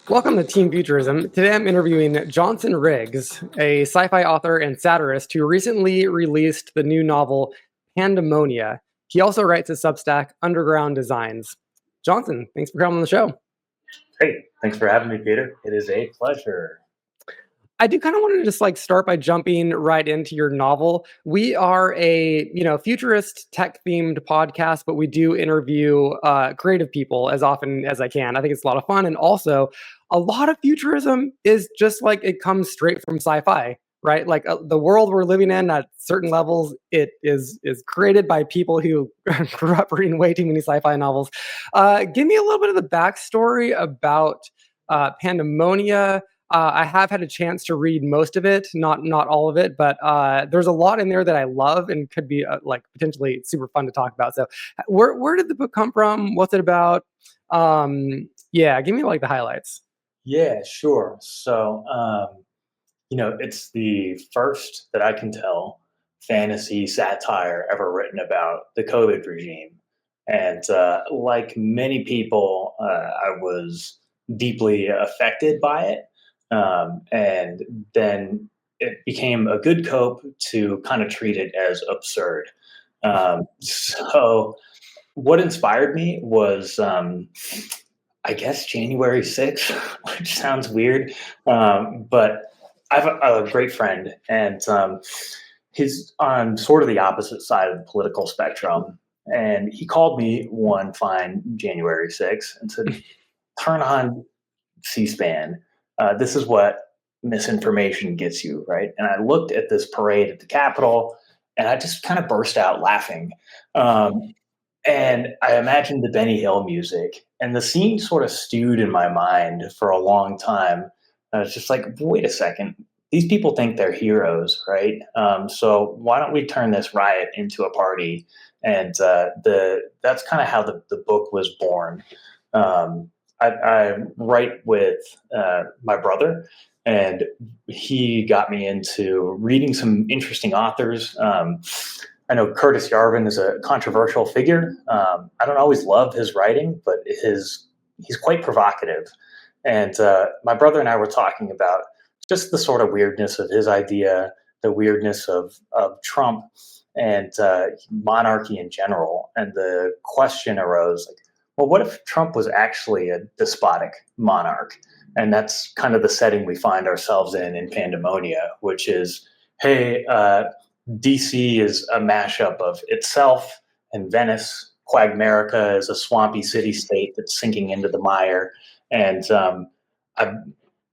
Welcome to Team Futurism. Today I'm interviewing Johnson Riggs, a sci-fi author and satirist who recently released the new novel Pandemonia. He also writes a Substack, Underground Designs. Johnson, thanks for coming on the show. Great. Thanks for having me, Peter. It is a pleasure. I do kind of want to just start by jumping right into your novel. We are a futurist tech themed podcast, but we do interview creative people as often as I can. I think it's a lot of fun, and also a lot of futurism is just like it comes straight from sci-fi, right? Like the world we're living in at certain levels, it is created by people who grew up reading way too many sci-fi novels. Give me a little bit of the backstory about Pandemonia. I have had a chance to read most of it, not all of it, but there's a lot in there that I love and could be potentially super fun to talk about. So, where did the book come from? What's it about? Yeah, give me the highlights. Yeah, sure. So, it's the first that I can tell fantasy satire ever written about the COVID regime. And like many people, I was deeply affected by it. And then it became a good cope to kind of treat it as absurd. So, what inspired me was I guess January 6th, which sounds weird. But I have a great friend, and he's on sort of the opposite side of the political spectrum. And he called me one fine January 6th and said, turn on C SPAN. This is what misinformation gets you, right? And I looked at this parade at the Capitol and I just kind of burst out laughing. Um, and I imagined the Benny Hill music, and the scene sort of stewed in my mind for a long time. I was just like, wait a second, these people think they're heroes, right? So why don't we turn this riot into a party? And that's kind of how the book was born. I write with my brother, and he got me into reading some interesting authors. I know Curtis Yarvin is a controversial figure. I don't always love his writing, but he's quite provocative. And my brother and I were talking about just the sort of weirdness of his idea, the weirdness of Trump and monarchy in general. And the question arose, like, well, what if Trump was actually a despotic monarch? And that's kind of the setting we find ourselves in Pandemonia, which is, hey, DC is a mashup of itself and Venice. Quagmerica is a swampy city state that's sinking into the mire. And I've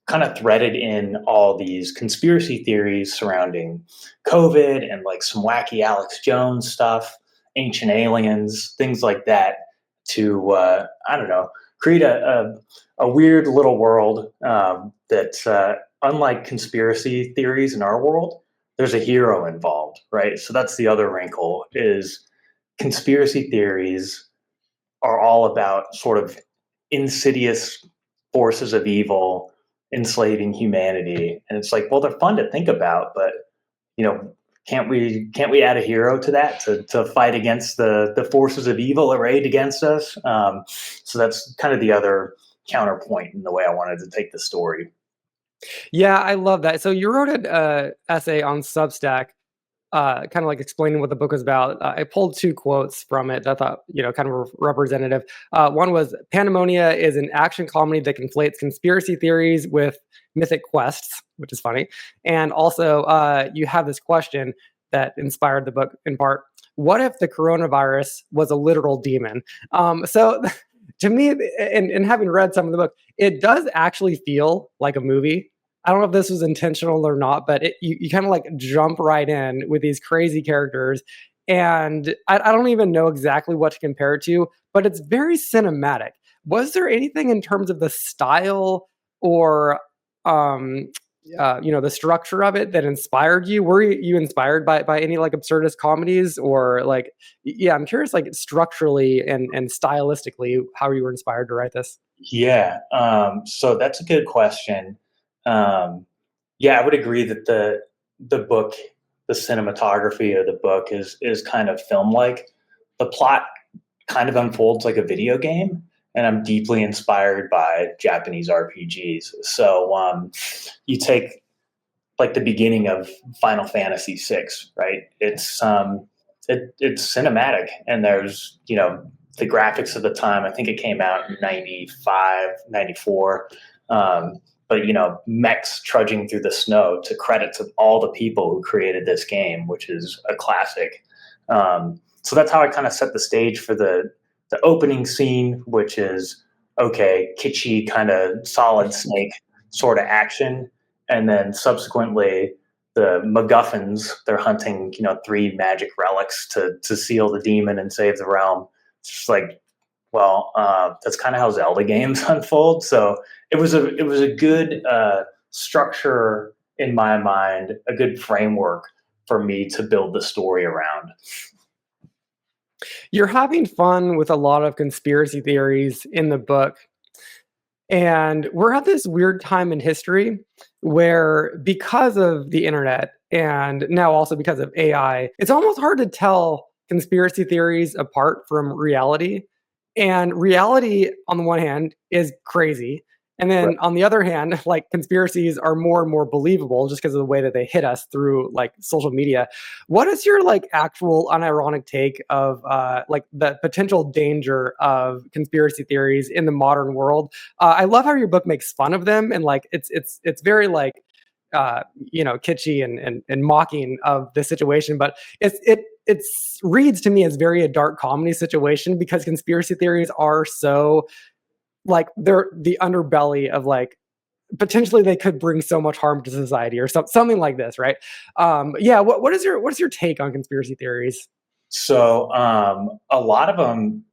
kind of threaded in all these conspiracy theories surrounding COVID and like some wacky Alex Jones stuff, ancient aliens, things like that to, I don't know, create a weird little world that, unlike conspiracy theories in our world, there's a hero involved, right? So that's the other wrinkle is conspiracy theories are all about sort of insidious forces of evil enslaving humanity. And it's like, well, they're fun to think about, but you know, can't we add a hero to that to fight against the forces of evil arrayed against us? So that's kind of the other counterpoint in the way I wanted to take the story. Yeah, I love that. So you wrote an essay on Substack, kind of explaining what the book was about. I pulled two quotes from it that I thought, kind of representative. One was Pandemonia is an action comedy that conflates conspiracy theories with mythic quests, which is funny. And also, you have this question that inspired the book in part. What if the coronavirus was a literal demon? So to me, and having read some of the book, it does actually feel like a movie. I don't know if this was intentional or not, but you kind of jump right in with these crazy characters. And I don't even know exactly what to compare it to, but it's very cinematic. Was there anything in terms of the style or, the structure of it that inspired you? Were you inspired by any absurdist comedies or yeah, I'm curious, structurally and stylistically, how you were inspired to write this? Yeah, so that's a good question. Yeah, I would agree that the book, the cinematography of the book is kind of film like. The plot kind of unfolds like a video game, and I'm deeply inspired by Japanese RPGs. So you take like the beginning of Final Fantasy VI, right? It's cinematic, and there's the graphics of the time. I think it came out in 95, 94. But mechs trudging through the snow, to credit to all the people who created this game, which is a classic. So that's how I kind of set the stage for the opening scene, which is okay, kitschy kind of Solid Snake sort of action, and then subsequently the MacGuffins, they're hunting 3 magic relics to seal the demon and save the realm. It's just like, well, that's kind of how Zelda games unfold. So it was a good structure in my mind, a good framework for me to build the story around. You're having fun with a lot of conspiracy theories in the book. And we're at this weird time in history where, because of the internet and now also because of AI, it's almost hard to tell conspiracy theories apart from reality. And reality, on the one hand, is crazy. And Right. then on the other hand, like, conspiracies are more and more believable just because of the way that they hit us through like social media. What is your like actual unironic take of like the potential danger of conspiracy theories in the modern world? I love how your book makes fun of them, and like it's very like kitschy and mocking of the situation, but it's reads to me as very a dark comedy situation, because conspiracy theories are so like they're the underbelly of like potentially they could bring so much harm to society or something like this, right? Yeah, what's your take on conspiracy theories? So a lot of them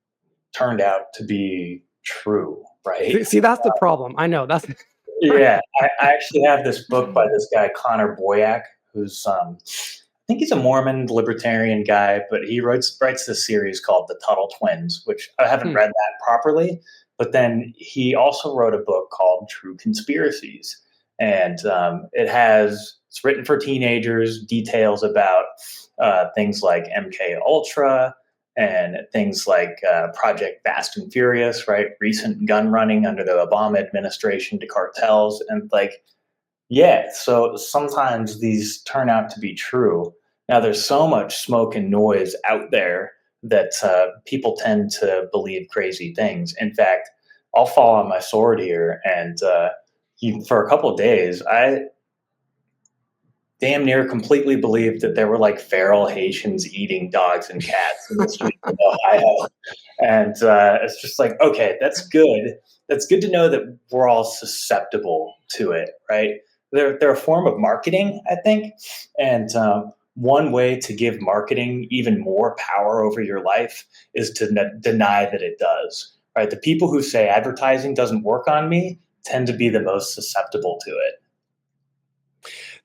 turned out to be true, right? See, that's the problem. I know that's Yeah, I actually have this book by this guy Connor Boyack, who's I think he's a Mormon libertarian guy, but he writes this series called The Tuttle Twins, which I haven't Hmm. read that properly. But then he also wrote a book called True Conspiracies, and it's written for teenagers, details about things like MK Ultra and things like Project Fast and Furious, right? Recent gun running under the Obama administration to cartels, and like, yeah. So sometimes these turn out to be true. Now there's so much smoke and noise out there that people tend to believe crazy things. In fact, I'll fall on my sword here, and for a couple of days, I damn near completely believed that there were like feral Haitians eating dogs and cats in the streets of Ohio. And it's just like, okay, that's good. That's good to know that we're all susceptible to it, right? They're a form of marketing, I think. And one way to give marketing even more power over your life is to deny that it does, right? The people who say advertising doesn't work on me tend to be the most susceptible to it.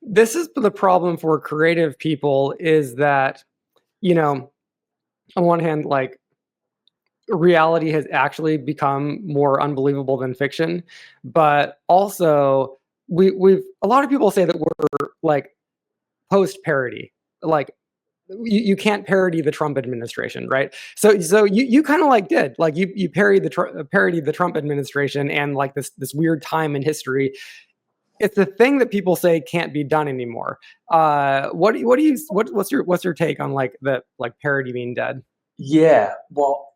This is the problem for creative people, is that, you know, on one hand, like, reality has actually become more unbelievable than fiction, but also we've a lot of people say that we're like post parody, like you can't parody the Trump administration, right? So you kind of like did like you parodied the Trump administration and like this weird time in history. It's the thing that people say can't be done anymore. What's your take on like the like parody being dead? Yeah, well,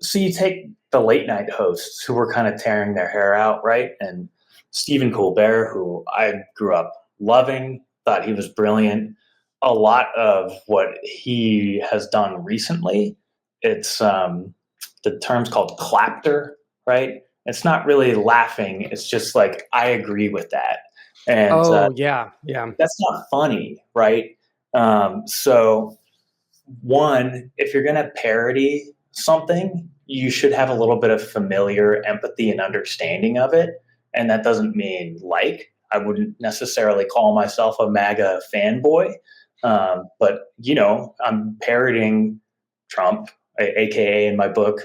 so you take the late night hosts who were kind of tearing their hair out, right? And Stephen Colbert, who I grew up loving, thought he was brilliant. A lot of what he has done recently, it's the term's called clapter, right? It's not really laughing. It's just like, I agree with that. And Oh yeah, yeah. that's not funny, right? So one, if you're going to parody something, you should have a little bit of familiar empathy and understanding of it. And that doesn't mean like, I wouldn't necessarily call myself a MAGA fanboy. But, I'm parodying Trump, aka in my book,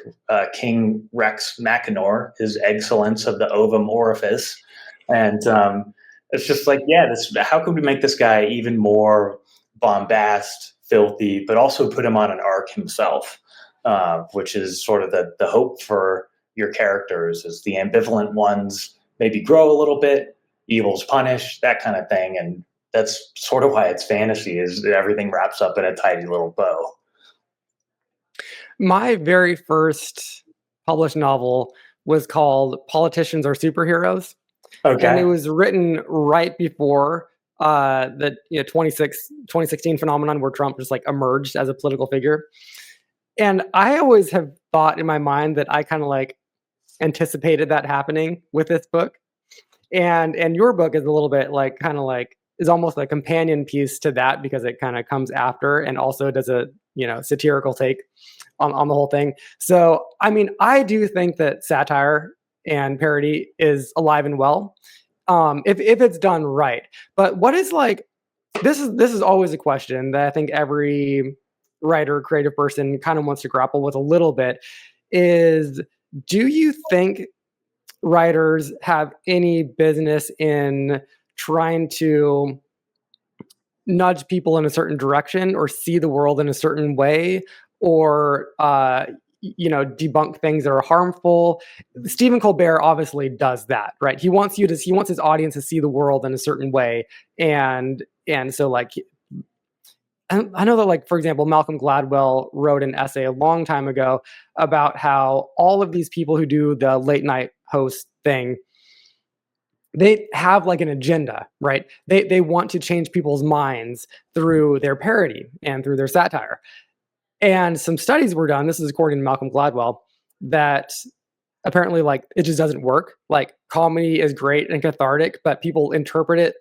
King Rex Mackinac, his excellence of the ovum orifice. And it's just like, yeah, how could we make this guy even more bombast, filthy, but also put him on an arc himself, which is sort of the hope for your characters as the ambivalent ones maybe grow a little bit, evil's punished, that kind of thing. And that's sort of why it's fantasy, is that everything wraps up in a tidy little bow. My very first published novel was called Politicians Are Superheroes, and it Okay. was written right before the 2016 phenomenon where Trump just like emerged as a political figure. And I always have thought in my mind that I kind of like anticipated that happening with this book. And your book is a little bit like kind of like is almost a companion piece to that because it kind of comes after and also does a satirical take on the whole thing. So I mean, I do think that satire and parody is alive and well, if it's done right. But what is like this is always a question that I think every writer, creative person kind of wants to grapple with a little bit is, do you think writers have any business in trying to nudge people in a certain direction or see the world in a certain way, or debunk things that are harmful? Stephen Colbert obviously does that, right? He wants his audience to see the world in a certain way, and so like I know that, like, for example, Malcolm Gladwell wrote an essay a long time ago about how all of these people who do the late night host thing, they have like an agenda, right? They want to change people's minds through their parody and through their satire. And some studies were done, this is according to Malcolm Gladwell, that apparently like it just doesn't work. Like comedy is great and cathartic, but people interpret it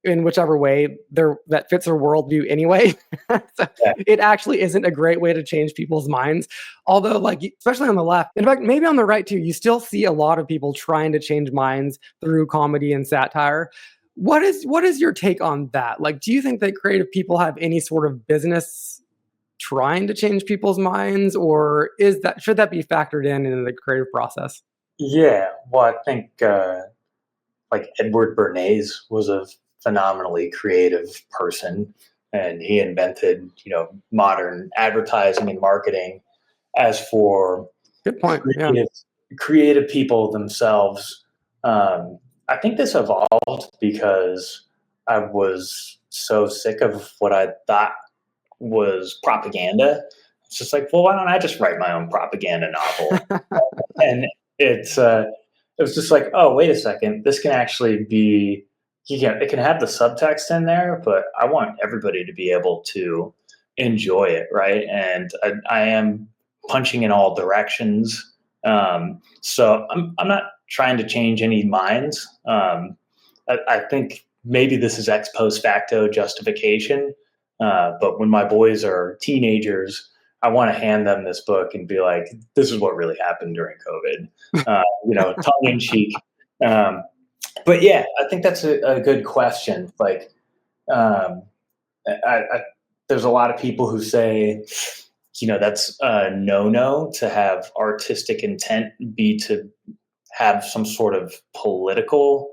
in whichever way that fits their worldview anyway. So Yeah. it actually isn't a great way to change people's minds. Although, like, especially on the left, in fact, maybe on the right too, you still see a lot of people trying to change minds through comedy and satire. What is your take on that? Like, do you think that creative people have any sort of business trying to change people's minds, or should that be factored in the creative process? Yeah. Well, I think like Edward Bernays was a phenomenally creative person, and he invented modern advertising and marketing. As for Good point. Yeah. creative creative people themselves, I think this evolved because I was so sick of what I thought was propaganda. It's just like, well, why don't I just write my own propaganda novel? And it's it was just like, oh, wait a second, this can actually be, it can have the subtext in there, but I want everybody to be able to enjoy it, right? And I am punching in all directions. So I'm not trying to change any minds. I think maybe this is ex post facto justification, but when my boys are teenagers, I want to hand them this book and be like, "This is what really happened during COVID," tongue in cheek. Um, but yeah, I think that's a good question. Like, um, there's a lot of people who say, that's a no to have artistic intent be to have some sort of political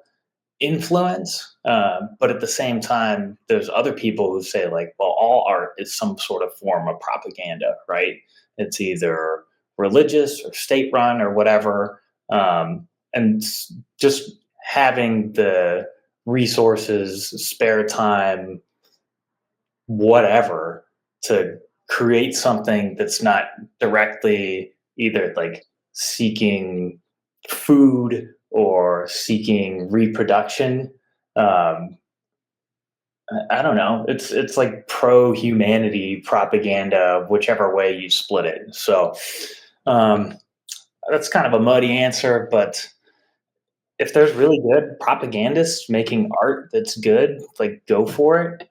influence. But at the same time, there's other people who say, like, well, all art is some sort of form of propaganda, right? It's either religious or state run or whatever. And just having the resources, spare time, whatever, to create something that's not directly either like seeking food or seeking reproduction. Um, I don't know. It's like pro humanity propaganda, whichever way you split it. So um, that's kind of a muddy answer, but if there's really good propagandists making art that's good, like go for it.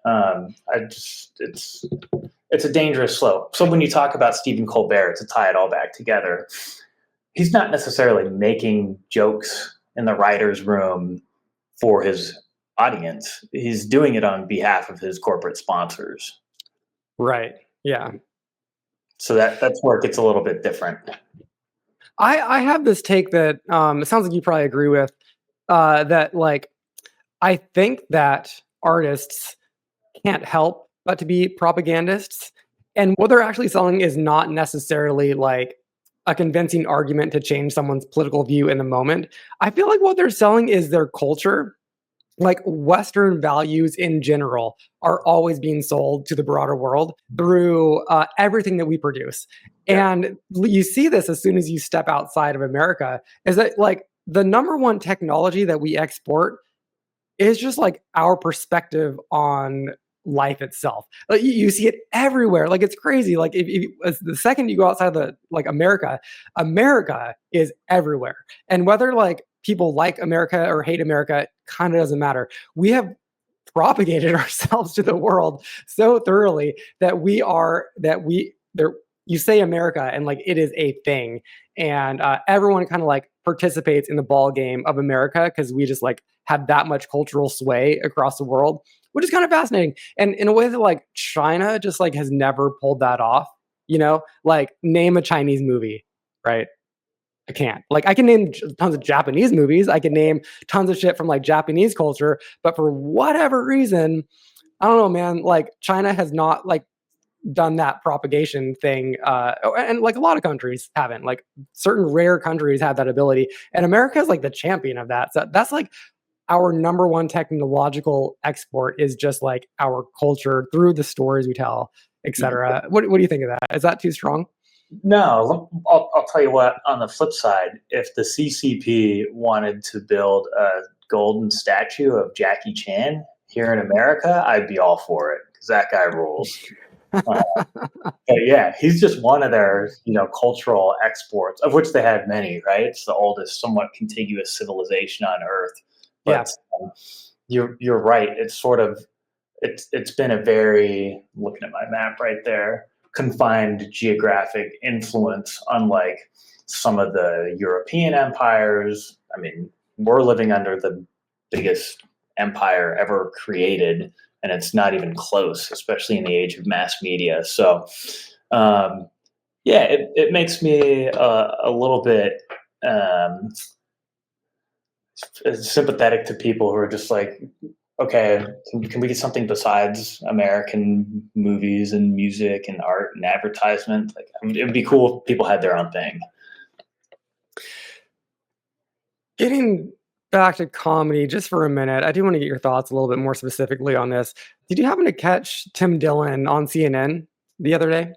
It's a dangerous slope. So when you talk about Stephen Colbert, to tie it all back together, he's not necessarily making jokes in the writer's room for his audience. He's doing it on behalf of his corporate sponsors. Right. Yeah. So that's where it gets a little bit different. I have this take that it sounds like you probably agree with, that like I think that artists can't help but to be propagandists, and what they're actually selling is not necessarily like a convincing argument to change someone's political view in the moment. I feel like what they're selling is their culture. Like Western values in general are always being sold to the broader world through everything that we produce. Yeah. And you see this as soon as you step outside of America, is that like the number one technology that we export is just like our perspective on life itself. Like you see it everywhere. Like it's crazy. Like if as the second you go outside of the like America, America is everywhere. And whether like people like America or hate America kind of doesn't matter. We have propagated ourselves to the world so thoroughly that there you say America and like it is a thing, and everyone kind of like participates in the ball game of America because we just like have that much cultural sway across the world, which is kind of fascinating. And in a way that like China just like has never pulled that off, like name a Chinese movie, right? I can't. Like I can name tons of Japanese movies. I can name tons of shit from like Japanese culture, but for whatever reason, I don't know, man. Like China has not like done that propagation thing, and like a lot of countries haven't. Like certain rare countries have that ability, and America is like the champion of that. So that's like our number one technological export is just like our culture through the stories we tell, etc. What do you think of that? Is that too strong? No, I'll tell you what, on the flip side, if the CCP wanted to build a golden statue of Jackie Chan here in America, I'd be all for it because that guy rules. Uh, but yeah, he's just one of their, cultural exports, of which they had many, right? It's the oldest, somewhat contiguous civilization on Earth. Yeah. But you're right. It's been a very, looking at my map right there, confined geographic influence, unlike some of the European empires. I mean, we're living under the biggest empire ever created, and it's not even close, especially in the age of mass media. So, yeah, it makes me a little bit sympathetic to people who are just like, okay, can we get something besides American movies and music and art and advertisement? Like, it would be cool if people had their own thing. Getting back to comedy just for a minute, I do want to get your thoughts a little bit more specifically on this. Did you happen to catch Tim Dillon on CNN the other day?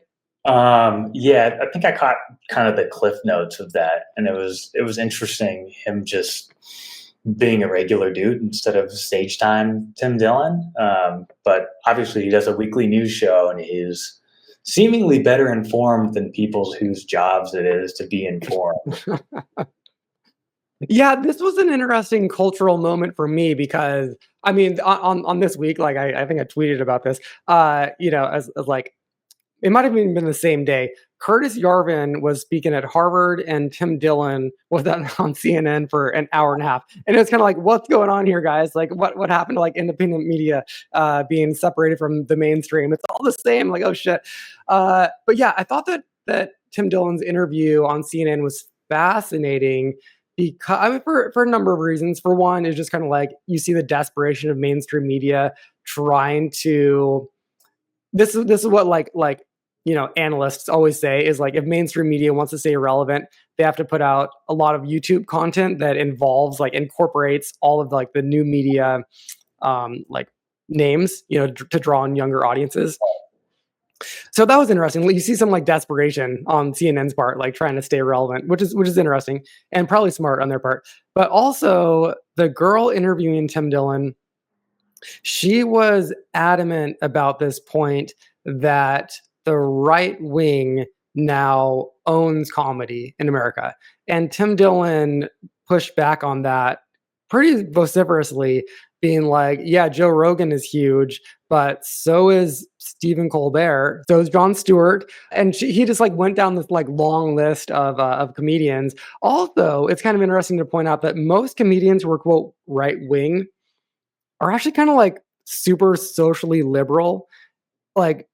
Yeah, I think I caught kind of the cliff notes of that, and it was interesting him just being a regular dude instead of stage time Tim Dillon. But obviously, he does a weekly news show, and he's seemingly better informed than people whose jobs it is to be informed. Yeah, this was an interesting cultural moment for me because I mean, on this week, like I think I tweeted about this. As like it might have even been the same day. Curtis Yarvin was speaking at Harvard, and Tim Dillon was on CNN for an hour and a half. And it's kind of like, what's going on here, guys? Like, what happened to like independent media being separated from the mainstream? It's all the same. Like, oh shit. But yeah, I thought that Tim Dillon's interview on CNN was fascinating because I mean, for a number of reasons. For one, it's just kind of like you see the desperation of mainstream media trying to. This is what like analysts always say is like if mainstream media wants to stay relevant, they have to put out a lot of YouTube content that incorporates all of like the new media like names, to draw in younger audiences. So that was interesting. You see some like desperation on CNN's part, like trying to stay relevant, which is interesting and probably smart on their part. But also the girl interviewing Tim Dillon, she was adamant about this point that the right wing now owns comedy in America. And Tim Dillon pushed back on that pretty vociferously, being like, yeah, Joe Rogan is huge, but so is Stephen Colbert, so is Jon Stewart. And he just like went down this like long list of comedians. Although it's kind of interesting to point out that most comedians who are quote right wing are actually kind of like super socially liberal. Like,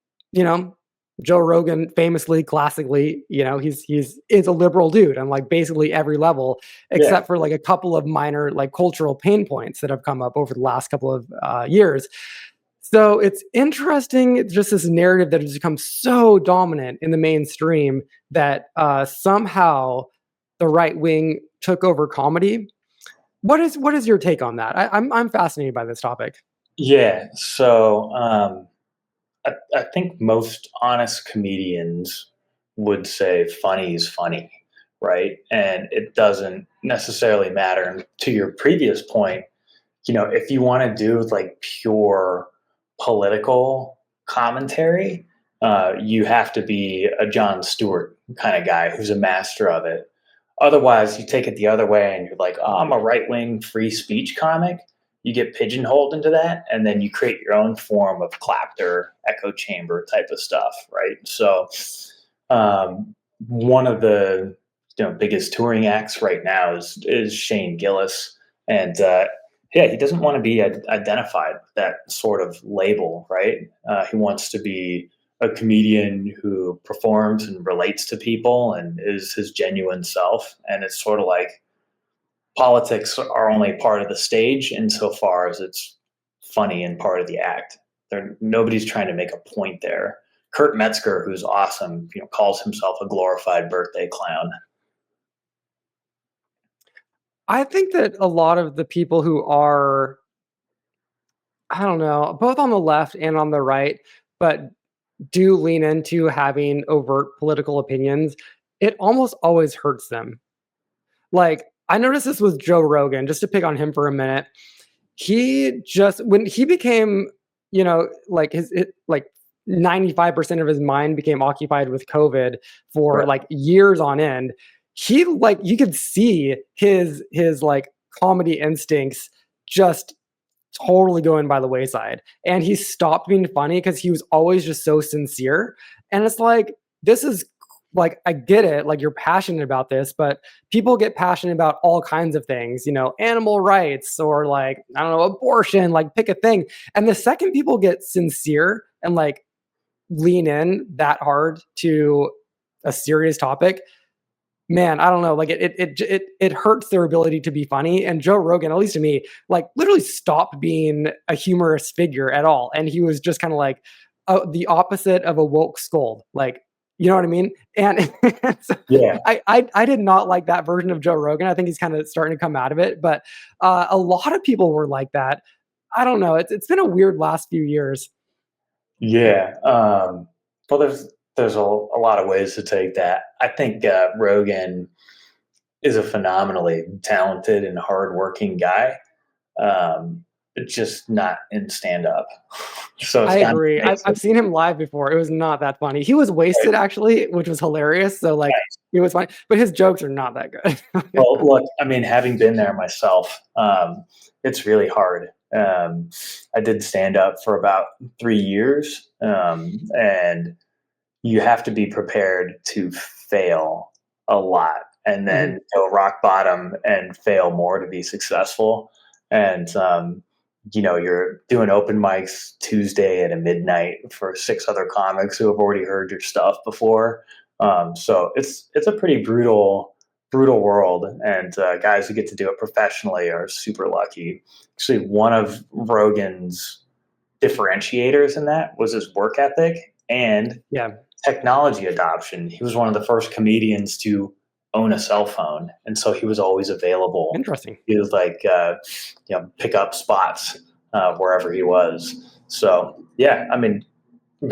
Joe Rogan famously, classically, he's a liberal dude on like basically every level, except for like a couple of minor like cultural pain points that have come up over the last couple of years. So it's interesting, just this narrative that has become so dominant in the mainstream that somehow the right wing took over comedy. What is your take on that? I'm fascinated by this topic. Yeah. So I think most honest comedians would say funny is funny, right? And it doesn't necessarily matter. And to your previous point, if you want to do like pure political commentary, you have to be a Jon Stewart kind of guy who's a master of it. Otherwise, you take it the other way and you're like, oh, I'm a right wing free speech comic. You get pigeonholed into that, and then you create your own form of clapter, echo chamber type of stuff, right? So, one of the biggest touring acts right now is Shane Gillis, and yeah, he doesn't want to be identified with that sort of label, right? He wants to be a comedian who performs and relates to people and is his genuine self. And it's sort of like politics are only part of the stage insofar as it's funny and part of the act. Nobody's trying to make a point there. Kurt Metzger, who's awesome, calls himself a glorified birthday clown. I think that a lot of the people who are, I don't know, both on the left and on the right, but do lean into having overt political opinions, it almost always hurts them. Like, I noticed this with Joe Rogan, just to pick on him for a minute. He just, when he became, like like 95% of his mind became occupied with COVID for Right. like years on end. He like, you could see his like comedy instincts just totally going by the wayside. And he stopped being funny because he was always just so sincere. And it's like, this is like, I get it, like you're passionate about this, but people get passionate about all kinds of things, animal rights or like, I don't know, abortion, like pick a thing. And the second people get sincere and like lean in that hard to a serious topic, man, I don't know. Like it hurts their ability to be funny. And Joe Rogan, at least to me, like literally stopped being a humorous figure at all, and he was just kind of like the opposite of a woke scold. Like, you know what I mean? And so Yeah. I did not like that version of Joe Rogan. I think he's kind of starting to come out of it, but a lot of people were like that. I don't know. It's been a weird last few years. Yeah. Well, there's a lot of ways to take that. I think Rogan is a phenomenally talented and hardworking guy. Just not in stand up. So it's I kind of agree. makes I've it seen him live before. It was not that funny. He was right. wasted actually, which was hilarious. So like it was funny, but his jokes are not that good. Well, look, I mean, having been there myself, it's really hard. I did stand up for about 3 years, and you have to be prepared to fail a lot and Mhm. then go rock bottom and fail more to be successful. And you're doing open mics Tuesday at a midnight for 6 other comics who have already heard your stuff before. So it's a pretty brutal world, and guys who get to do it professionally are super lucky. Actually, one of Rogan's differentiators in that was his work ethic and Yeah, technology adoption. He was one of the first comedians to own a cell phone, and so he was always available. interesting. He was like, pick up spots wherever he was. So yeah, I mean,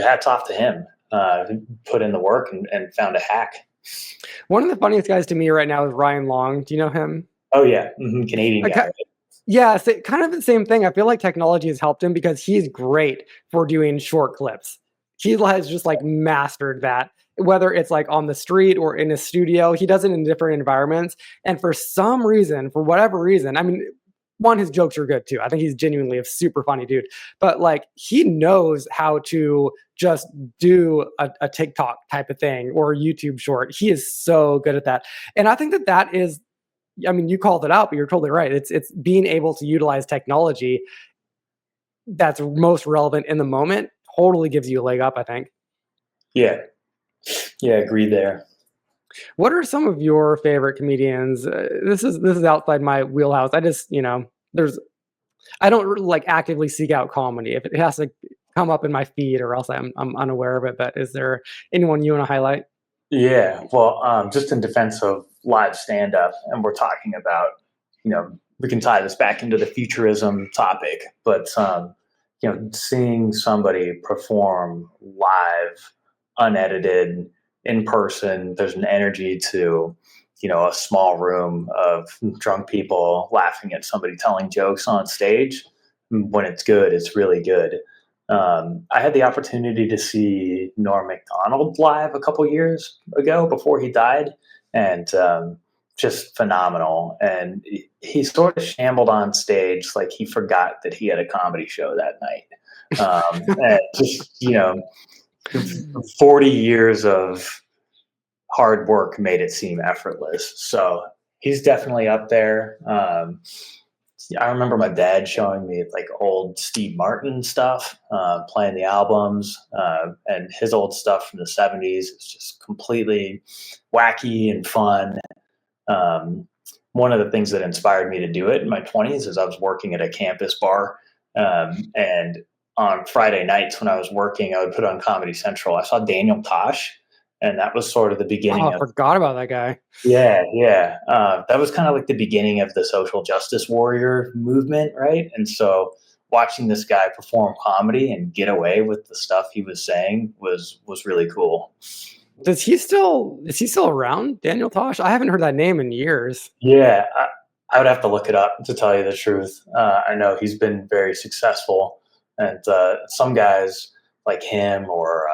hats off to him. Who put in the work and found a hack. One of the funniest guys to me right now is Ryan Long. Do you know him? Oh yeah, Canadian I guy. ki Yeah, kind of the same thing. I feel like technology has helped him because he's great for doing short clips. He has just like mastered that, whether it's like on the street or in a studio. He does it in different environments. And for some reason, for whatever reason, I mean, one, his jokes are good too. I think he's genuinely a super funny dude. But like he knows how to just do a TikTok type of thing or a YouTube short. He is so good at that. And I think that that is, I mean, you called it out, but you're totally right. It's being able to utilize technology that's most relevant in the moment totally gives you a leg up, I think. Yeah, yeah, agreed there. What are some of your favorite comedians? This is outside my wheelhouse. I just, there's I don't like actively seek out comedy. If it has to come up in my feed, or else I'm unaware of it. But is there anyone you want to highlight? Yeah, well, just in defense of live stand up, and we're talking about, we can tie this back into the futurism topic, but, seeing somebody perform live, unedited, in person, there's an energy to, a small room of drunk people laughing at somebody telling jokes on stage. When it's good, it's really good. I had the opportunity to see Norm Macdonald live a couple years ago before he died, and just phenomenal. And he sort of shambled on stage like he forgot that he had a comedy show that night. And just 40 years of hard work made it seem effortless. So he's definitely up there. I remember my dad showing me like old Steve Martin stuff, playing the albums, and his old stuff from the '70s. It's just completely wacky and fun. One of the things that inspired me to do it in my 20s is I was working at a campus bar, and on Friday nights when I was working, I would put on Comedy Central. I saw Daniel Tosh, and that was sort of the Oh, beginning I of. forgot about that guy. Yeah, yeah. That was kind of like the beginning of the social justice warrior movement, right? And so watching this guy perform comedy and get away with the stuff he was saying was really cool. Is he still around, Daniel Tosh? I haven't heard that name in years. Yeah, I would have to look it up to tell you the truth. I know he's been very successful, and some guys like him or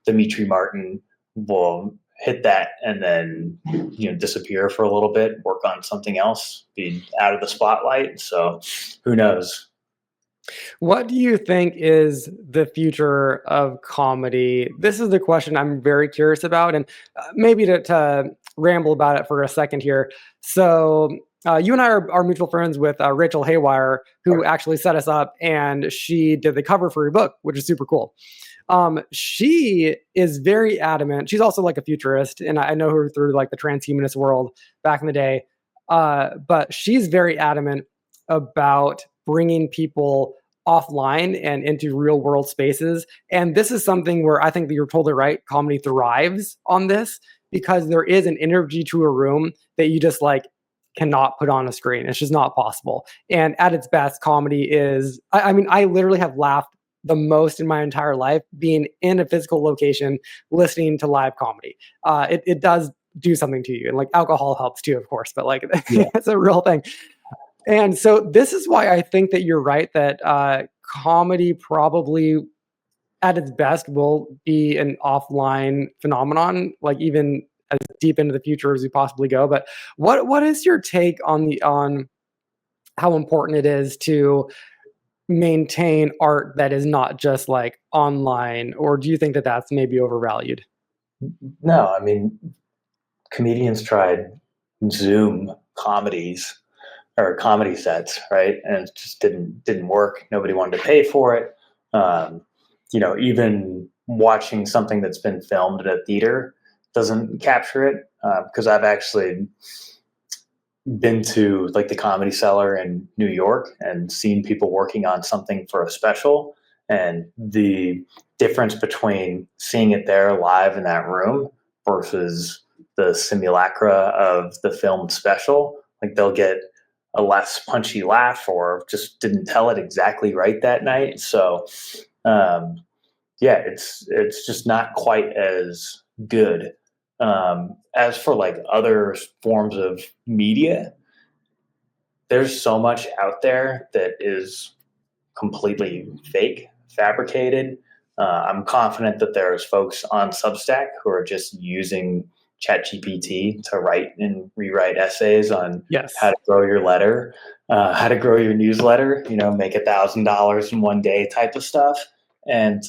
Dimitri Martin will hit that and then disappear for a little bit, work on something else, be out of the spotlight. So who knows? What do you think is the future of comedy? This is the question I'm very curious about, and maybe to ramble about it for a second here. So, you and I are mutual friends with Rachel Haywire, who actually set us up, and she did the cover for your book, which is super cool. She is very adamant. She's also like a futurist, and I know her through like the transhumanist world back in the day. But she's very adamant about bringing people offline and into real world spaces. And this is something where I think that you're totally right. Comedy thrives on this because there is an energy to a room that you just like cannot put on a screen. It's just not possible. And at its best, comedy is, I mean, I literally have laughed the most in my entire life being in a physical location, listening to live comedy. It does do something to you. And like alcohol helps too, of course, but like Yeah. it's a real thing. And so this is why I think that you're right that comedy probably at its best will be an offline phenomenon, like even as deep into the future as we possibly go. But what is your take on how important it is to maintain art that is not just like online, or do you think that that's maybe overvalued? No, I mean, comedians tried Zoom comedies or comedy sets, right? And it just didn't work. Nobody wanted to pay for it. Um, even watching something that's been filmed at a theater doesn't capture it, because I've actually been to like the Comedy Cellar in New York and seen people working on something for a special, and the difference between seeing it there live in that room versus the simulacra of the filmed special, like they'll get a less punchy laugh or just didn't tell it exactly right that night. So yeah, it's just not quite as good. As for like other forms of media, there's so much out there that is completely fake, fabricated. I'm confident that there's folks on Substack who are just using ChatGPT to write and rewrite essays on Yes. how to grow your letter, how to grow your newsletter, make $1,000 in one day type of stuff. And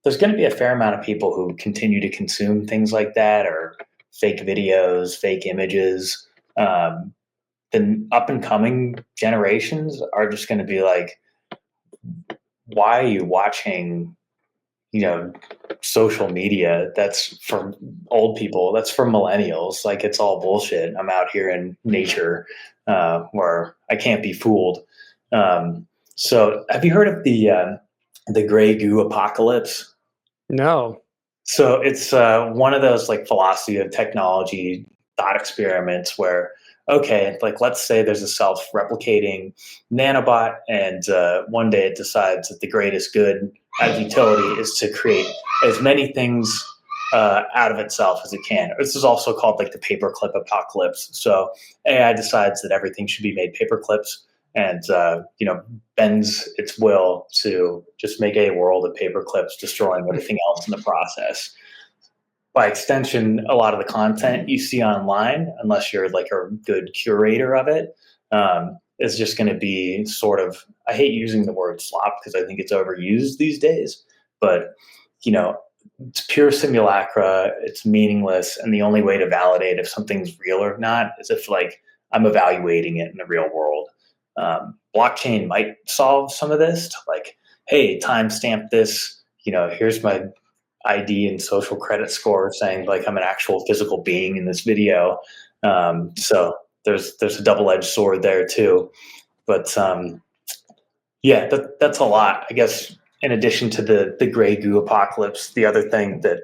there's going to be a fair amount of people who continue to consume things like that, or fake videos, fake images. The up and coming generations are just going to be like, why are you watching, social media? That's for old people. That's for millennials. Like, it's all bullshit. I'm out here in nature, where I can't be fooled. So have you heard of the gray goo apocalypse? No. So it's one of those like philosophy of technology thought experiments where, okay, like let's say there's a self-replicating nanobot, and one day it decides that the greatest good out of utility is to create as many things out of itself as it can. This is also called like the paperclip apocalypse. So AI decides that everything should be made paperclips, and bends its will to just make a world of paper clips, destroying everything else in the process. By extension, a lot of the content you see online, unless you're like a good curator of it, is just going to be sort of, I hate using the word slop because I think it's overused these days, but you know, it's pure simulacra, it's meaninless, and the only way to validate if something's real or not is if like I'm evaluating it in the real world. Blockchain might solve some of this to like, hey, timestamp this, here's my ID and social credit score saying like I'm an actual physical being in this video. So there's a double-edged sword there too. But yeah, that's a lot. I guess in addition to the gray goo apocalypse, the other thing that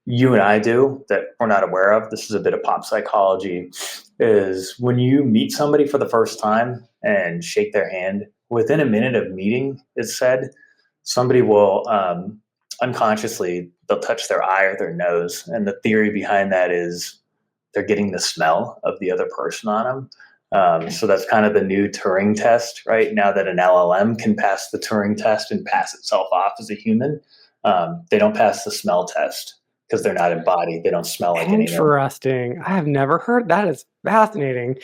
you and I do that we're not aware of, this is a bit of pop psychology, is when you meet somebody for the first time and shake their hand, within a minute of meeting, it's said, somebody will unconsciously, they'll touch their eye or their nose. And the theory behind that is they're getting the smell of the other person on them. So that's kind of the new Turing test, right? Now that an LLM can pass the Turing test and pass itself off as a human, they don't pass the smell test because they're not embodied. They don't smell like anything. Interesting. I have never heard that. Is fascinating.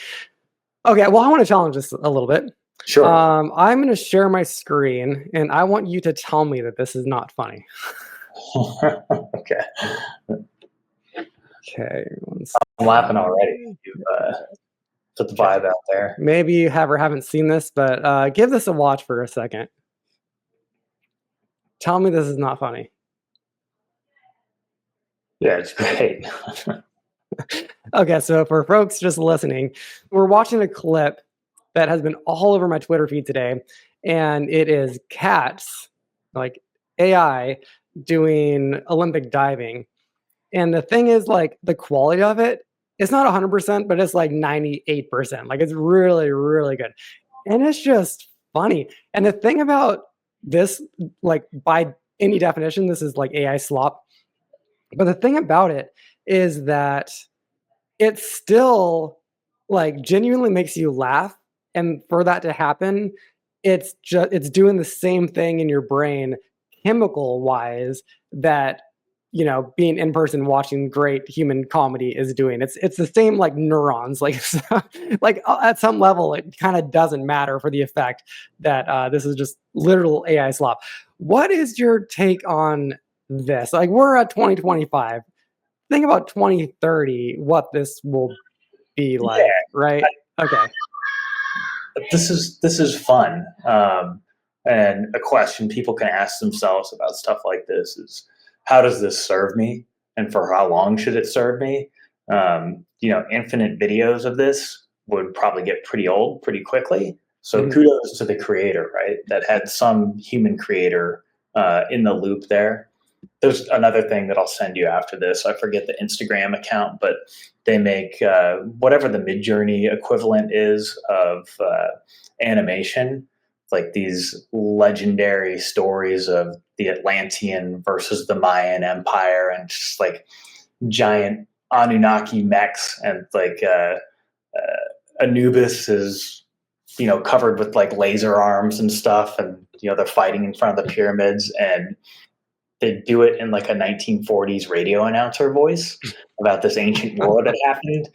Okay, well, I want to challenge this a little bit. Sure. I'm going to share my screen, and I want you to tell me that this is not funny. Okay. Okay. I'm laughing already. You've put the vibe out there. Maybe you have or haven't seen this, but give this a watch for a second. Tell me this is not funny. Yeah, it's great. Okay, so for folks just listening, we're watching a clip that has been all over my Twitter feed today, and it is cats, like AI, doing Olympic diving. And the thing is, like, the quality of it, it's not 100%, but it's like 98%. Like, it's really, really good. And it's just funny. And the thing about this, like, by any definition, this is like AI slop. But the thing about it is that it still like genuinely makes you laugh. And for that to happen, it's doing the same thing in your brain chemical wise that being in person watching great human comedy is doing. It's the same like neurons, like like at some level it kind of doesn't matter for the effect that this is just literal AI slop. What is your take on this? Like, we're at 2025. Think about 2030, what this will be like, right? Okay. This is fun. And a question people can ask themselves about stuff like this is, how does this serve me, and for how long should it serve me? Infinite videos of this would probably get pretty old pretty quickly. So kudos to the creator, right? That had some human creator in the loop there. There's another thing that I'll send you after this. I forget the Instagram account, but they make whatever the Midjourney equivalent is of animation, like these legendary stories of the Atlantean versus the Mayan Empire, and just like giant Anunnaki mechs, and like Anubis is covered with like laser arms and stuff, and they're fighting in front of the pyramids, and they do it in like a 1940s radio announcer voice about this ancient war that happened.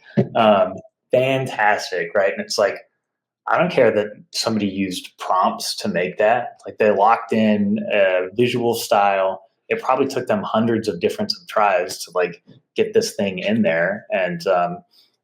Fantastic, right? And it's like, I don't care that somebody used prompts to make that. Like, they locked in a visual style. It probably took them hundreds of different tries to like get this thing in there. And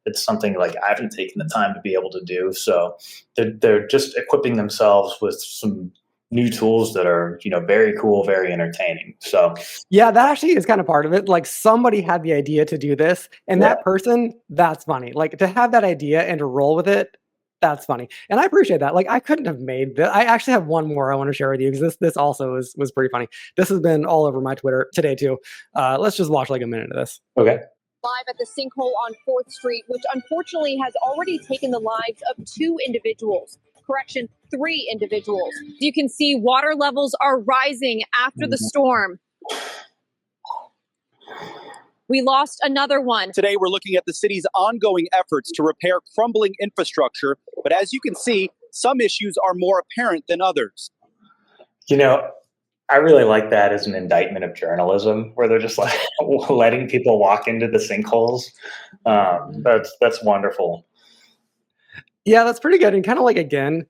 it's something like I haven't taken the time to be able to do. So they're just equipping themselves with some new tools that are very cool, very entertaining. So yeah, that actually is kind of part of it. Like, somebody had the idea to do this, and that person, that's funny. Like, to have that idea and to roll with it, That's funny. And I appreciate that. Like I couldn't have made that. I actually have one more I want to share with you because this also was pretty funny. This has been all over my Twitter today too. Let's just watch like a minute of this. Okay. Live at the sinkhole on 4th Street, which unfortunately has already taken the lives of 2 individuals. Correction, 3 individuals. You can see water levels are rising after the storm. We lost another one. Today, we're looking at the city's ongoing efforts to repair crumbling infrastructure. But as you can see, some issues are more apparent than others. You know, I really like that as an indictment of journalism, where they're just like letting people walk into the sinkholes. That's wonderful. Yeah, that's pretty good. And kind of like, again,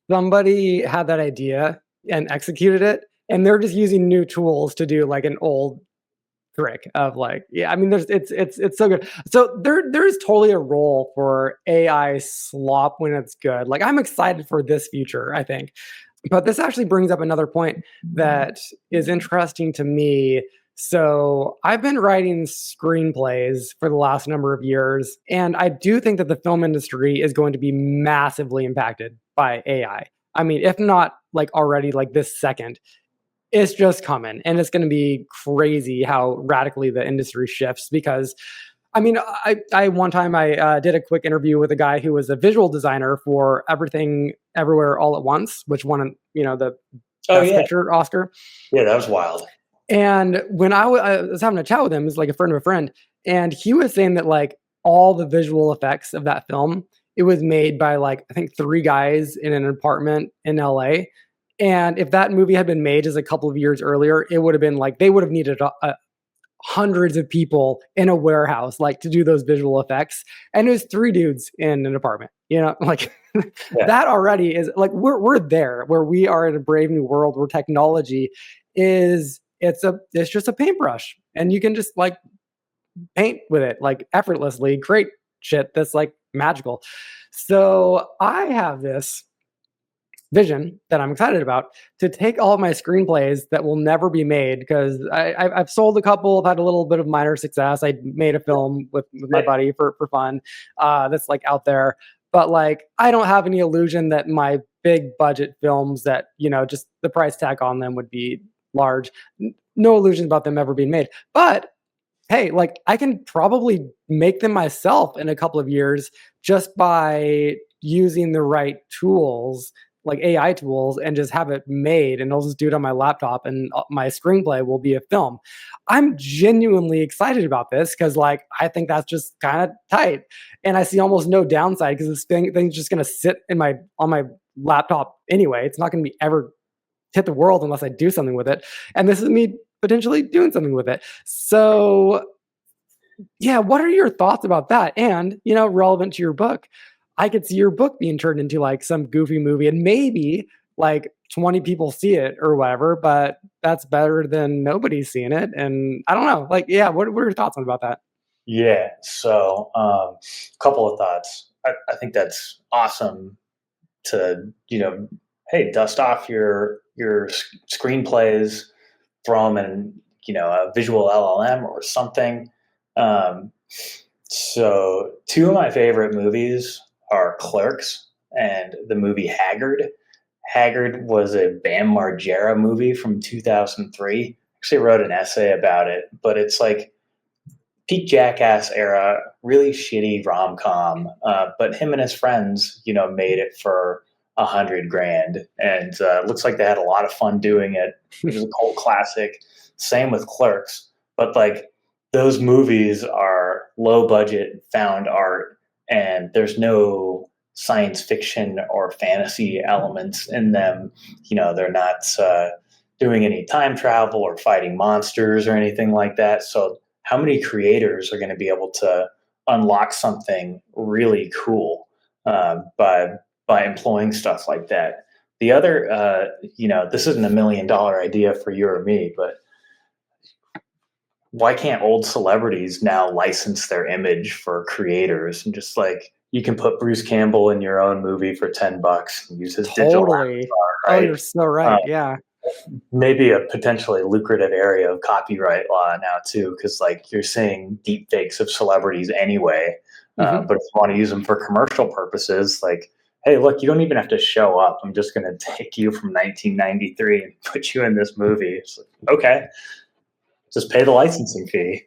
somebody had that idea and executed it, and they're just using new tools to do like an old trick of like, yeah, I mean, it's so good. So there's totally a role for AI slop when it's good. Like I'm excited for this future, I think. But this actually brings up another point that is interesting to me. So I've been writing screenplays for the last number of years, and I do think that the film industry is going to be massively impacted by AI. I mean, if not like already, like this second, it's just coming, and it's going to be crazy how radically the industry shifts. Because, I mean, I one time I did a quick interview with a guy who was a visual designer for Everything Everywhere All at Once, which won, the Best Picture Oscar. Yeah, that was wild. And when I was having a chat with him, he's like a friend of a friend, and he was saying that like all the visual effects of that film, it was made by like I think 3 guys in an apartment in LA. And if that movie had been made just a couple of years earlier, it would have been like they would have needed hundreds of people in a warehouse like to do those visual effects. And it was 3 dudes in an apartment. Like that already is like we're there where we are in a brave new world where technology is it's just a paintbrush, and you can just like paint with it like effortlessly, create shit that's like magical. So I have this vision that I'm excited about to take all of my screenplays that will never be made, because I've sold a couple, I've had a little bit of minor success. I made a film with my buddy for fun that's like out there. But like, I don't have any illusion that my big budget films that, just the price tag on them would be large. No illusions about them ever being made. But hey, like I can probably make them myself in a couple of years just by using the right tools, like AI tools, and just have it made, and I'll just do it on my laptop, and my screenplay will be a film. I'm genuinely excited about this because like I think that's just kind of tight, and I see almost no downside because this thing's just gonna sit on my laptop anyway. It's not gonna be ever hit the world unless I do something with it, and this is me potentially doing something with it. So yeah, what are your thoughts about that? And relevant to your book, I could see your book being turned into like some goofy movie, and maybe like 20 people see it or whatever, but that's better than nobody seeing it. And I don't know, like, yeah, what are your thoughts about that? Yeah. So, a couple of thoughts. I think that's awesome to, hey, dust off your screenplays, throw them in, a visual LLM or something. So 2 of my favorite movies are Clerks and the movie Haggard. Haggard was a Bam Margera movie from 2003. Actually wrote an essay about it, but it's like peak Jackass era, really shitty rom-com. But him and his friends, made it for $100,000, and looks like they had a lot of fun doing it. It was a cult classic. Same with Clerks, but like those movies are low budget found art, and there's no science fiction or fantasy elements in them. They're not doing any time travel or fighting monsters or anything like that. So how many creators are going to be able to unlock something really cool by employing stuff like that? The other, this isn't $1 million idea for you or me, but why can't old celebrities now license their image for creators, and just like you can put Bruce Campbell in your own movie for $10 and use his digital avatar, right? Oh, you're so right. Yeah. Maybe a potentially lucrative area of copyright law now too, because like you're seeing deep fakes of celebrities anyway. Mhm. But if you want to use them for commercial purposes, like, hey, look, you don't even have to show up. I'm just going to take you from 1993 and put you in this movie. It's like, okay, just pay the licensing fee.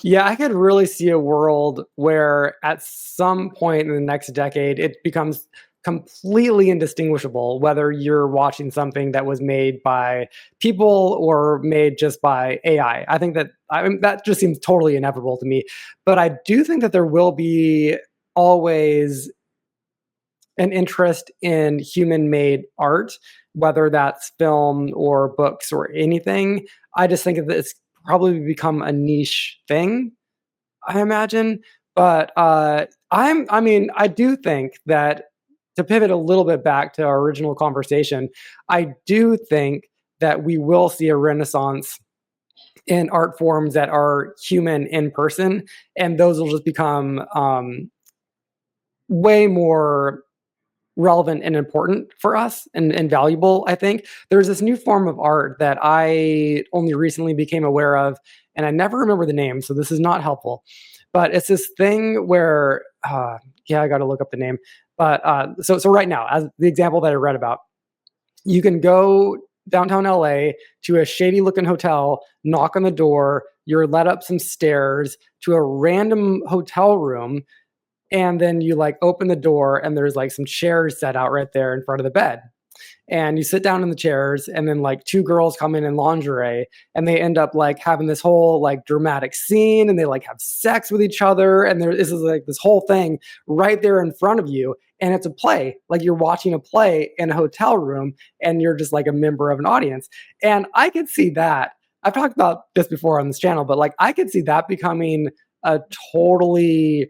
Yeah, I could really see a world where at some point in the next decade, it becomes completely indistinguishable whether you're watching something that was made by people or made just by AI. I think that that just seems totally inevitable to me. But I do think that there will be always an interest in human-made art, whether that's film or books or anything. I just think that it's probably become a niche thing, I imagine. But I mean, I do think that to pivot a little bit back to our original conversation, I do think that we will see a renaissance in art forms that are human in person, and those will just become way more relevant and important for us and valuable, I think. There's this new form of art that I only recently became aware of, and I never remember the name, so this is not helpful. But it's this thing where, yeah, I got to look up the name. But so right now, as the example that I read about, you can go downtown LA to a shady looking hotel, knock on the door, you're led up some stairs to a random hotel room, and then you like open the door and there's like some chairs set out right there in front of the bed, and you sit down in the chairs, and then like two girls come in lingerie, and they end up like having this whole like dramatic scene, and they like have sex with each other, and there this is like this whole thing right there in front of you, and it's a play, like you're watching a play in a hotel room, and you're just like a member of an audience. And I could see that. I've talked about this before on this channel, but like I could see that becoming a totally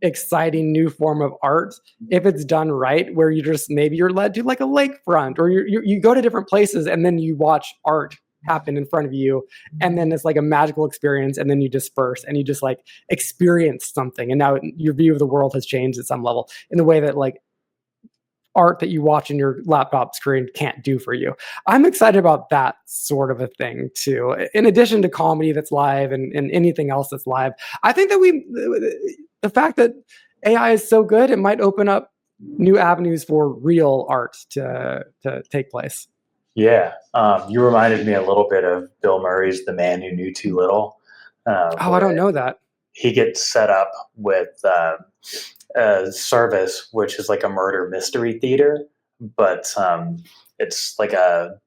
exciting new form of art if it's done right, where you just maybe you're led to like a lakefront, or you go to different places and then you watch art happen in front of you, and then it's like a magical experience, and then you disperse and you just like experience something, and now your view of the world has changed at some level in the way that like art that you watch in your laptop screen can't do for you. I'm excited about that sort of a thing too, in addition to comedy that's live and anything else that's live. I think that the fact that AI is so good, it might open up new avenues for real art to take place. Yeah, you reminded me a little bit of Bill Murray's The Man Who Knew Too Little, Oh, I where don't know that. he gets set up with a service, which is like a murder mystery theater, but it's like a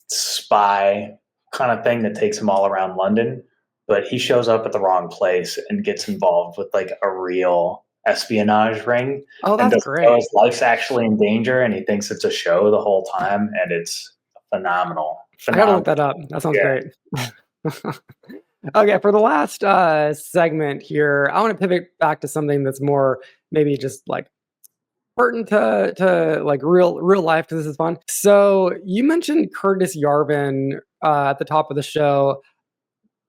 spy kind of thing that takes him all around London. But he shows up at the wrong place and gets involved with like a real espionage ring, Oh, and that's doesn't know great. his life's actually in danger, and he thinks it's a show the whole time, and it's phenomenal. I gotta look Phenomenal. that up. That sounds Yeah. great. Okay, for the last segment here, I want to pivot back to something that's more maybe just like pertinent to like real life, because this is fun. So you mentioned Curtis Yarvin at the top of the show.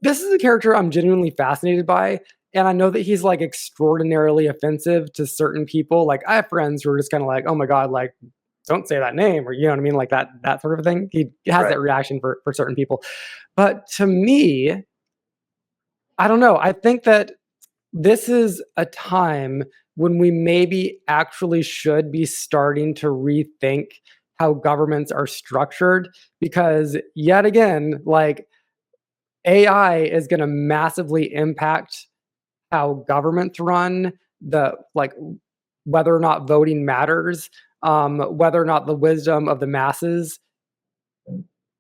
This is a character I'm genuinely fascinated by, and I know that he's like extraordinarily offensive to certain people. Like I have friends who are just kind of like, "Oh my god, like don't say that name," or you know what I mean, like that sort of thing. He has Right. that reaction for certain people, but to me, I don't know. I think that this is a time when we maybe actually should be starting to rethink how governments are structured, because yet again, like AI is going to massively impact how governments run, the like whether or not voting matters, whether or not the wisdom of the masses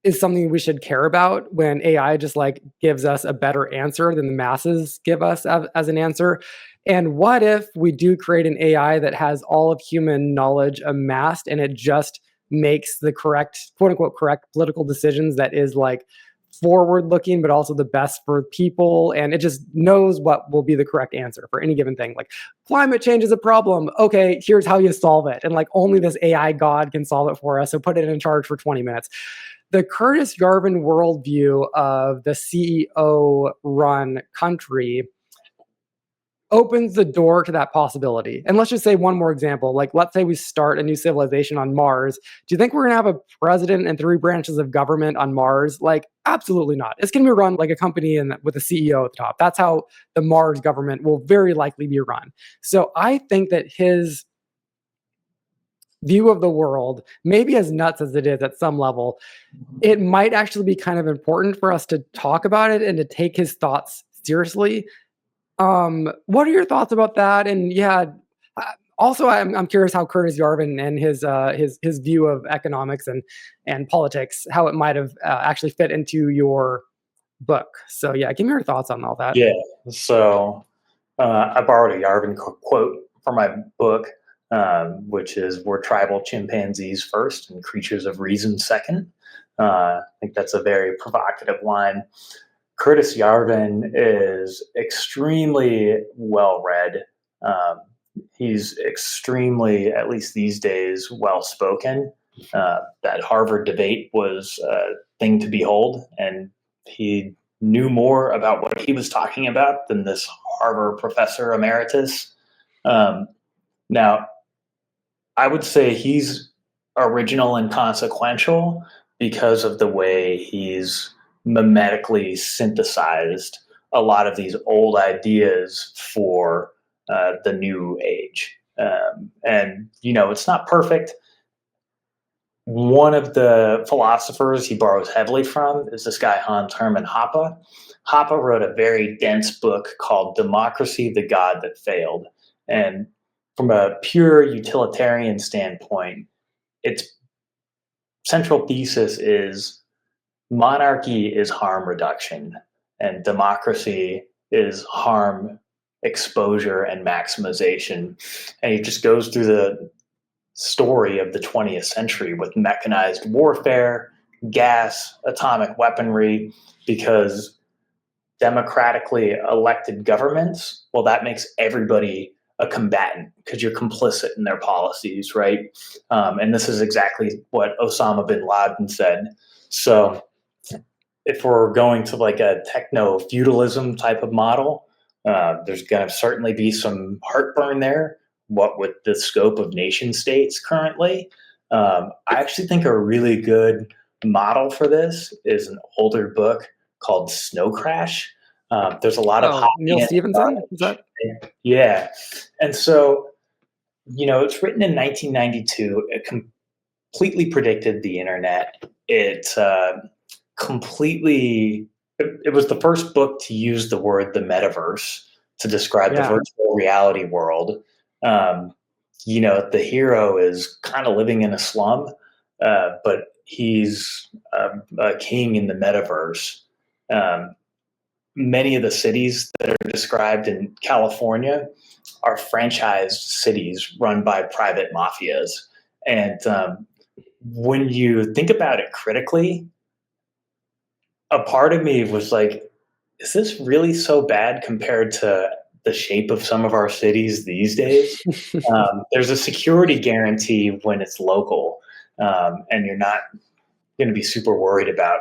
is something we should care about when AI just like gives us a better answer than the masses give us as an answer. And what if we do create an AI that has all of human knowledge amassed, and it just makes the correct, quote unquote, correct political decisions that is like forward looking, but also the best for people. And it just knows what will be the correct answer for any given thing. Like climate change is a problem. Okay, here's how you solve it. And like only this AI god can solve it for us. So put it in charge for 20 minutes. The Curtis Yarvin worldview of the CEO run country opens the door to that possibility. And let's just say one more example. Like, let's say we start a new civilization on Mars. Do you think we're going to have a president and 3 branches of government on Mars? Like, absolutely not. It's going to be run like a company and with a CEO at the top. That's how the Mars government will very likely be run. So I think that his view of the world, maybe as nuts as it is at some level, it might actually be kind of important for us to talk about it and to take his thoughts seriously. What are your thoughts about that? And also I'm curious how Curtis Yarvin and his view of economics and politics, how it might have actually fit into your book. So yeah, give me your thoughts on all that. Yeah. So I borrowed a Yarvin quote for my book, which is, "We're tribal chimpanzees first and creatures of reason second." I think that's a very provocative line. Curtis Yarvin is extremely well read. He's extremely, at least these days, well spoken. That Harvard debate was a thing to behold, and he knew more about what he was talking about than this Harvard professor emeritus. Now, I would say he's original and consequential because of the way he's mimetically synthesized a lot of these old ideas for the new age. And, it's not perfect. One of the philosophers he borrows heavily from is this guy, Hans Hermann Hoppe. Hoppe wrote a very dense book called Democracy, the God That Failed. And from a pure utilitarian standpoint, its central thesis is monarchy is harm reduction, and democracy is harm exposure and maximization. And he just goes through the story of the 20th century with mechanized warfare, gas, atomic weaponry, because democratically elected governments, well, that makes everybody a combatant because you're complicit in their policies, right? And this is exactly what Osama bin Laden said. So if we're going to like a techno-feudalism type of model, there's going to certainly be some heartburn there, what with the scope of nation states currently. I actually think a really good model for this is an older book called Snow Crash. There's a lot of Neil Stephenson? Is that? Yeah. And so, it's written in 1992. It completely predicted the internet. It it was the first book to use the word the metaverse to describe the virtual reality world. The hero is kind of living in a slum, but he's a king in the metaverse. Many of the cities that are described in California are franchised cities run by private mafias. And when you think about it critically, a part of me was like, is this really so bad compared to the shape of some of our cities these days? There's a security guarantee when it's local, and you're not going to be super worried about,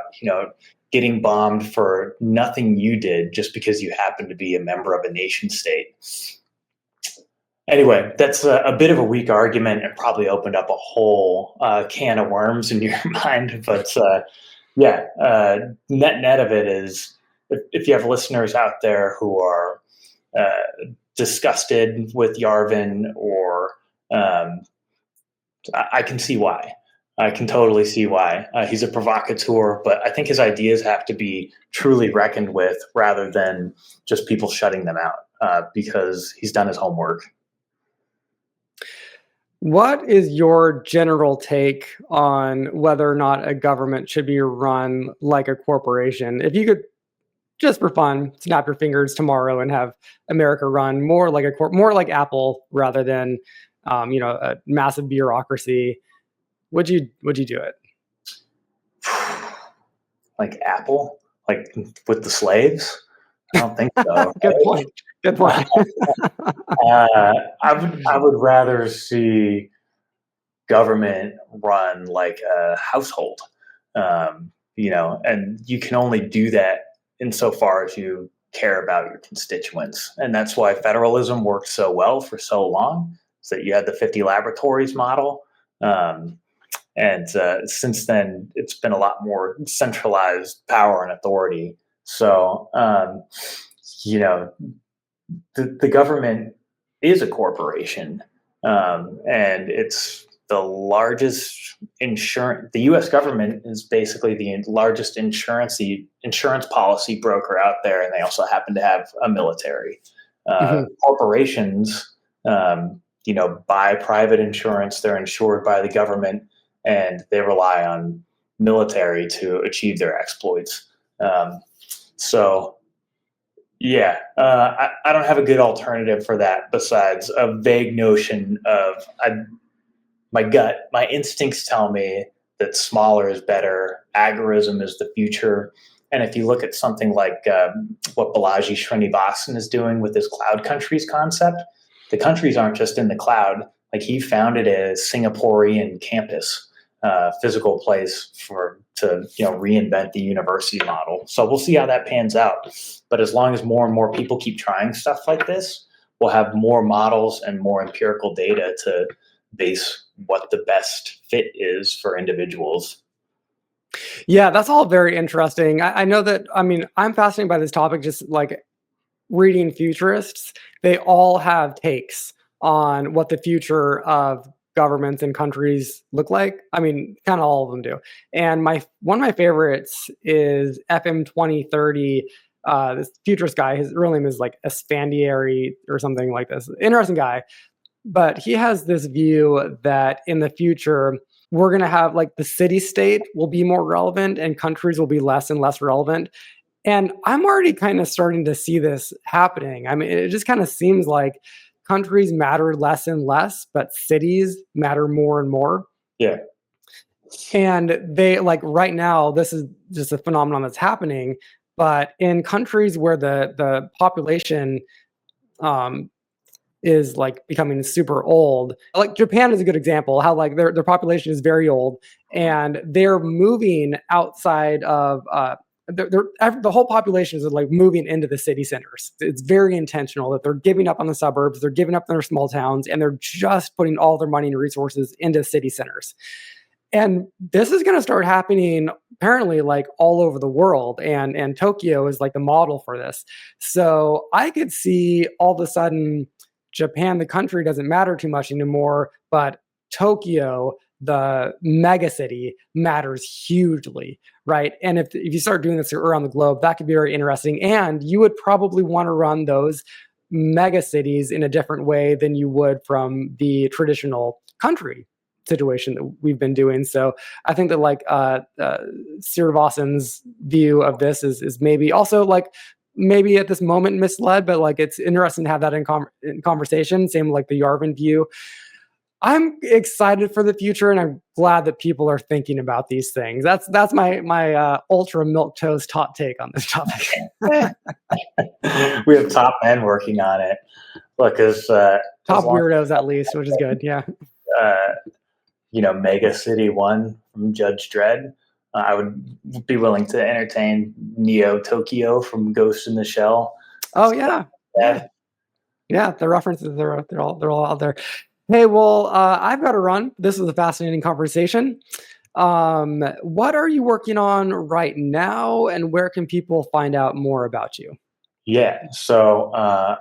getting bombed for nothing you did just because you happen to be a member of a nation state. Anyway, that's a bit of a weak argument and probably opened up a whole can of worms in your mind. But net of it is, if you have listeners out there who are disgusted with Yarvin, or I can see why. I can totally see why. He's a provocateur, but I think his ideas have to be truly reckoned with rather than just people shutting them out, because he's done his homework. What is your general take on whether or not a government should be run like a corporation? If you could, just for fun, snap your fingers tomorrow and have America run more like more like Apple rather than a massive bureaucracy, would you do it? Like Apple, like with the slaves? I don't think so. Good point. I would rather see government run like a household, and you can only do that insofar as you care about your constituents. And that's why federalism worked so well for so long, is that you had the 50 laboratories model. And since then, it's been a lot more centralized power and authority. So, the government is a corporation, and it's the largest the U.S. government is basically the largest insurance policy broker out there, and they also happen to have a military. Corporations, buy private insurance. They're insured by the government, and they rely on military to achieve their exploits. I don't have a good alternative for that besides a vague notion of my instincts tell me that smaller is better. Agorism is the future. And if you look at something like what Balaji Srinivasan is doing with his cloud countries concept, the countries aren't just in the cloud. Like, he founded a Singaporean campus, physical place to reinvent the university model. So we'll see how that pans out. But as long as more and more people keep trying stuff like this, we'll have more models and more empirical data to base what the best fit is for individuals. Yeah, that's all very interesting. I know that, I'm fascinated by this topic, just like reading futurists. They all have takes on what the future of governments and countries look like. Kind of all of them do. And one of my favorites is FM 2030. This futurist guy, his real name is like Esfandiary or something like this. Interesting guy. But he has this view that in the future, we're going to have like the city state will be more relevant and countries will be less and less relevant. And I'm already kind of starting to see this happening. It just kind of seems like countries matter less and less, but cities matter more and more. Yeah. And they, like, right now, this is just a phenomenon that's happening. But in countries where the population is like becoming super old, like Japan is a good example, how like their population is very old and they're moving outside of the whole population is like moving into the city centers. It's very intentional that they're giving up on the suburbs, they're giving up their small towns, and they're just putting all their money and resources into city centers. And this is going to start happening apparently like all over the world. And Tokyo is like the model for this. So I could see all of a sudden Japan, the country, doesn't matter too much anymore, but Tokyo, the mega city, matters hugely, right? And if you start doing this around the globe, that could be very interesting. And you would probably want to run those mega cities in a different way than you would from the traditional country situation that we've been doing. So I think that like Srinivasan's view of this is maybe also like maybe at this moment misled, but like it's interesting to have that in conversation. Same like the Yarvin view. I'm excited for the future, and I'm glad that people are thinking about these things. That's my ultra milquetoast hot take on this topic. We have top men working on it. Look, as top weirdos at least, which is good. Yeah. Mega City 1 from Judge Dredd. I would be willing to entertain Neo Tokyo from Ghost in the Shell. Oh yeah. Yeah. The references they're all out there. Hey, well, I've got to run. This was a fascinating conversation. What are you working on right now, and where can people find out more about you? Yeah, so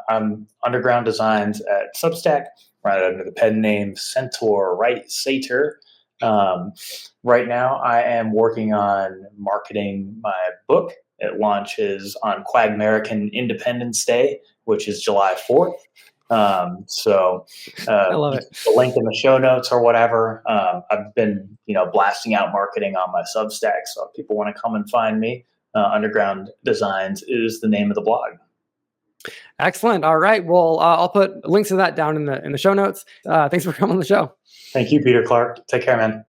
I'm Underground Designs at Substack, right under the pen name Centaur Right Satyr. Right now, I am working on marketing my book. It launches on Quagmerican Independence Day, which is July 4th. I love it. The link in the show notes or whatever. I've been, blasting out marketing on my Substack. So if people want to come and find me, Underground Designs is the name of the blog. Excellent. All right. Well, I'll put links to that down in the show notes. Thanks for coming on the show. Thank you, Peter Clarke. Take care, man.